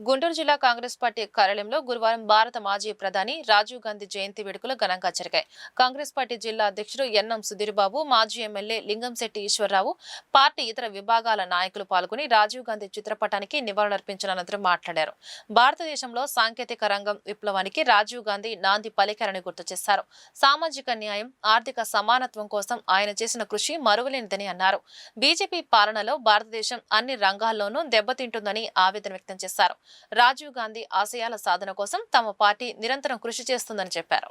గుంటూరు జిల్లా కాంగ్రెస్ పార్టీ కార్యాలయంలో గురువారం భారత మాజీ ప్రధాని రాజీవ్ గాంధీ జయంతి వేడుకలు ఘనంగా జరిగాయి. కాంగ్రెస్ పార్టీ జిల్లా అధ్యక్షుడు ఎన్ఎం సుధీర్బాబు, మాజీ ఎమ్మెల్యే లింగంశెట్టి ఈశ్వరరావు, పార్టీ ఇతర విభాగాల నాయకులు పాల్గొని రాజీవ్ గాంధీ చిత్రపటానికి నివాళులర్పించిన అనంతరం మాట్లాడారు. భారతదేశంలో సాంకేతిక రంగం విప్లవానికి రాజీవ్ గాంధీ నాంది పలికారని గుర్తు చేశారు. సామాజిక న్యాయం, ఆర్థిక సమానత్వం కోసం ఆయన చేసిన కృషి మరువలేనిదని అన్నారు. బీజేపీ పాలనలో భారతదేశం అన్ని రంగాల్లోనూ దెబ్బతింటుందని ఆవేదన వ్యక్తం చేశారు. రాజీవ్ గాంధీ ఆశయాల సాధన కోసం తమ పార్టీ నిరంతరం కృషి చేస్తుందని చెప్పారు.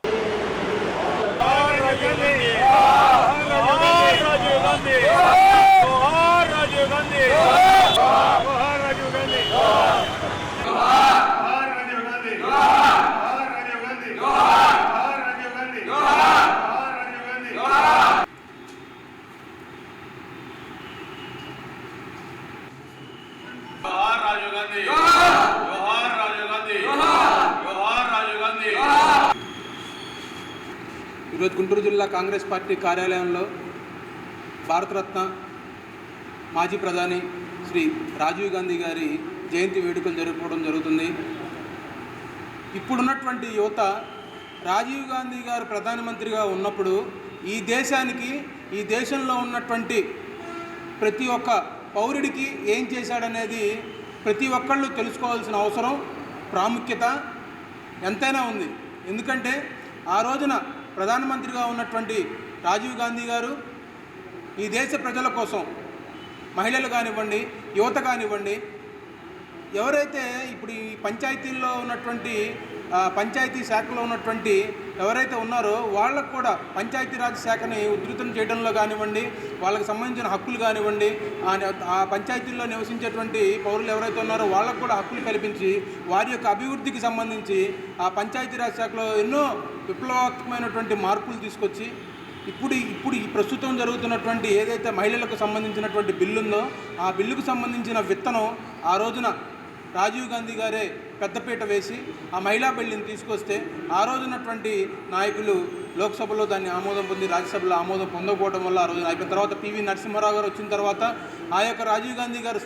ఈరోజు గుంటూరు జిల్లా కాంగ్రెస్ పార్టీ కార్యాలయంలో భారతరత్న మాజీ ప్రధాని శ్రీ రాజీవ్ గాంధీ గారి జయంతి వేడుకలు జరుపుకోవడం జరుగుతుంది. ఇప్పుడున్నటువంటి యువత రాజీవ్ గాంధీ గారు ప్రధానమంత్రిగా ఉన్నప్పుడు ఈ దేశానికి, ఈ దేశంలో ఉన్నటువంటి ప్రతి ఒక్క పౌరుడికి ఏం చేశాడనేది ప్రతి ఒక్కళ్ళు తెలుసుకోవాల్సిన అవసరం, ప్రాముఖ్యత ఎంతైనా ఉంది. ఎందుకంటే ఆ రోజున ప్రధానమంత్రిగా ఉన్నటువంటి రాజీవ్ గాంధీ గారు ఈ దేశ ప్రజల కోసం, మహిళలు కానివ్వండి, యువత కానివ్వండి, ఎవరైతే ఇప్పుడు ఈ పంచాయతీల్లో ఉన్నటువంటి పంచాయతీ శాఖలో ఉన్నటువంటి ఎవరైతే ఉన్నారో వాళ్ళకు కూడా పంచాయతీరాజ్ శాఖని ఉధృతం చేయడంలో కానివ్వండి, వాళ్ళకి సంబంధించిన హక్కులు కానివ్వండి, ఆ పంచాయతీల్లో నివసించేటువంటి పౌరులు ఎవరైతే ఉన్నారో వాళ్ళకు కూడా హక్కులు కల్పించి వారి యొక్క అభివృద్ధికి సంబంధించి ఆ పంచాయతీరాజ్ శాఖలో ఎన్నో విప్లవాత్మకమైనటువంటి మార్పులు తీసుకొచ్చి ఇప్పుడు ఈ ప్రస్తుతం జరుగుతున్నటువంటి ఏదైతే మహిళలకు సంబంధించినటువంటి బిల్లు ఉందో ఆ బిల్లుకు సంబంధించిన విత్తనం ఆ రోజున రాజీవ్ గాంధీ గారే పెద్దపీట వేసి ఆ మహిళా బిల్లుని తీసుకొస్తే ఆ రోజునటువంటి నాయకులు లోక్సభలో దాన్ని ఆమోదం పొంది రాజ్యసభలో ఆమోదం పొందకపోవడం వల్ల ఆ రోజున అయిపోయిన తర్వాత పివి నరసింహారావు గారు వచ్చిన తర్వాత ఆ యొక్క రాజీవ్ గాంధీ గారు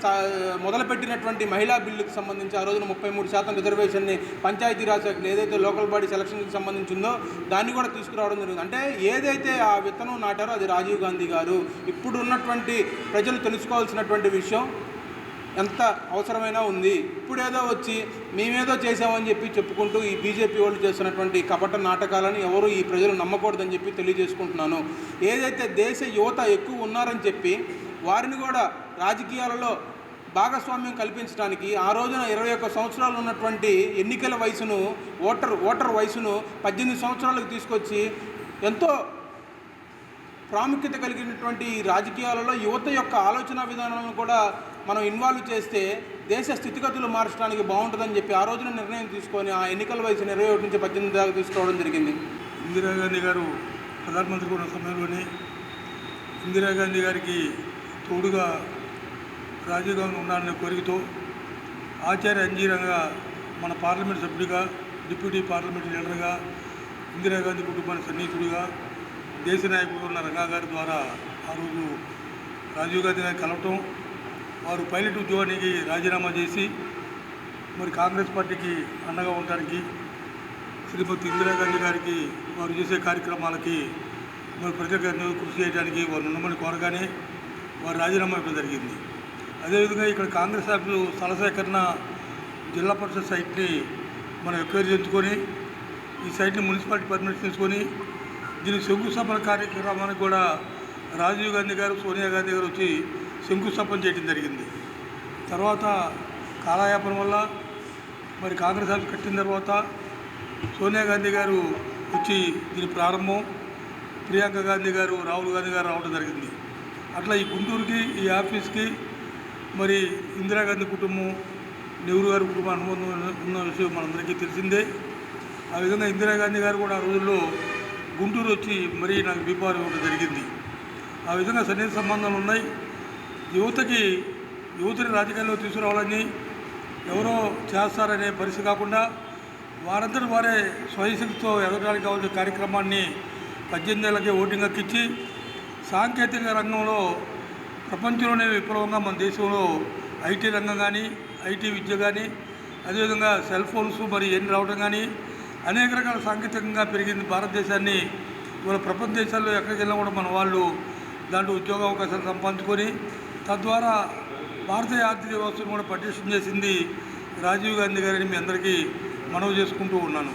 మొదలుపెట్టినటువంటి మహిళా బిల్లుకి సంబంధించి ఆ రోజున 33% రిజర్వేషన్ని పంచాయతీరాజ్ శాఖలు ఏదైతే లోకల్ బాడీ సెలక్షన్కి సంబంధించిందో దాన్ని కూడా తీసుకురావడం జరిగింది. అంటే ఏదైతే ఆ విత్తనం నాటారో అది రాజీవ్ గాంధీ గారు. ఇప్పుడు ఉన్నటువంటి ప్రజలు తెలుసుకోవాల్సినటువంటి విషయం ఎంత అవసరమైనా ఉంది. ఇప్పుడేదో వచ్చి మేమేదో చేసామని చెప్పి చెప్పుకుంటూ ఈ బీజేపీ వాళ్ళు చేస్తున్నటువంటి కపట నాటకాలను ఎవరు ఈ ప్రజలు నమ్మకూడదని చెప్పి తెలియజేసుకుంటున్నాను. ఏదైతే దేశ యువత ఎక్కువ ఉన్నారని చెప్పి వారిని కూడా రాజకీయాలలో భాగస్వామ్యం కల్పించడానికి ఆ రోజున 21 సంవత్సరాలు ఉన్నటువంటి ఎన్నికల వయసును, ఓటర్ వయసును 18 సంవత్సరాలకు తీసుకొచ్చి ఎంతో ప్రాముఖ్యత కలిగినటువంటి రాజకీయాలలో యువత యొక్క ఆలోచన విధానాలను కూడా మనం ఇన్వాల్వ్ చేస్తే దేశ స్థితిగతులు మార్చడానికి బాగుంటుందని చెప్పి ఆ రోజున నిర్ణయం తీసుకొని ఆ ఎన్నికల వయసు 21 నుంచి 18 దాకా తీసుకోవడం జరిగింది. ఇందిరాగాంధీ గారు ప్రధానమంత్రి ఉన్న సమయంలోనే ఇందిరాగాంధీ గారికి తోడుగా రాజీవ్ గాంధీ ఉండాలనే కోరికతో ఆచార్య అంజీరంగా మన పార్లమెంట్ సభ్యుడిగా, డిప్యూటీ పార్లమెంట్ లీడర్గా, ఇందిరాగాంధీ కుటుంబానికి సన్నిహితుడిగా, దేశ నాయకుడు ఉన్న రంగా గారి ద్వారా ఆ రోజు రాజీవ్ గాంధీ గారిని కలవటం, వారు పైలట్ ఉద్యోగానికి రాజీనామా చేసి మరి కాంగ్రెస్ పార్టీకి అండగా ఉండడానికి శ్రీమతి ఇందిరాగాంధీ గారికి వారు చేసే కార్యక్రమాలకి మరి ప్రజలకు కృషి చేయడానికి వారు ఉండమని కోరగానే వారు రాజీనామా ఇవ్వడం జరిగింది. అదేవిధంగా ఇక్కడ కాంగ్రెస్ సభ్యులు స్థల సేకరణ జిల్లా పరిషత్ సైట్ని మనం ఎక్వైర్ చేసుకొని ఈ సైట్ని మున్సిపాలిటీ పర్మిషన్ తీసుకొని దీని శంకుస్థాపన కార్యక్రమానికి కూడా రాజీవ్ గాంధీ గారు, సోనియా గాంధీ గారు వచ్చి శంకుస్థాపన చేయడం జరిగింది. తర్వాత కాలయాపన వల్ల మరి కాంగ్రెస్ ఆఫీస్ కట్టిన తర్వాత సోనియా గాంధీ గారు వచ్చి దీని ప్రారంభం, ప్రియాంక గాంధీ గారు, రాహుల్ గాంధీ గారు రావడం జరిగింది. అట్లా ఈ గుంటూరుకి, ఈ ఆఫీస్కి మరి ఇందిరాగాంధీ కుటుంబం, నెహ్రూ గారి కుటుంబం అనుబంధం ఉన్న విషయం మనందరికీ తెలిసిందే. ఆ విధంగా ఇందిరాగాంధీ గారు కూడా ఆ రోజుల్లో గుంటూరు వచ్చి మరీ నాకు బీపారు ఇవ్వడం జరిగింది. ఆ విధంగా సన్నిహిత సంబంధాలు ఉన్నాయి. యువతని రాజకీయాల్లో తీసుకురావాలని ఎవరో చేస్తారనే పరిస్థితి కాకుండా వారందరూ వారే స్వయశక్తితో ఎదగడానికి కావాల్సిన కార్యక్రమాన్ని 18 ఏళ్ళకే ఓటింగ్ హక్కిచ్చి సాంకేతిక రంగంలో ప్రపంచంలోనే విప్లవంగా మన దేశంలో ఐటీ రంగం కానీ, ఐటీ విద్య కానీ, అదేవిధంగా సెల్ ఫోన్స్ మరి ఎన్ని రావడం కానీ అనేక రకాల సాంకేతికంగా పెరిగింది భారతదేశాన్ని. ఇవాళ ప్రపంచ దేశాల్లో ఎక్కడికి వెళ్ళినా కూడా మన వాళ్ళు దాంట్లో ఉద్యోగ అవకాశాలు సంపాదించుకొని తద్వారా భారతీయ ఆర్థిక వ్యవస్థను కూడా పటిష్టం చేసింది రాజీవ్ గాంధీ గారిని మీ అందరికీ మనవి చేసుకుంటూ ఉన్నాను.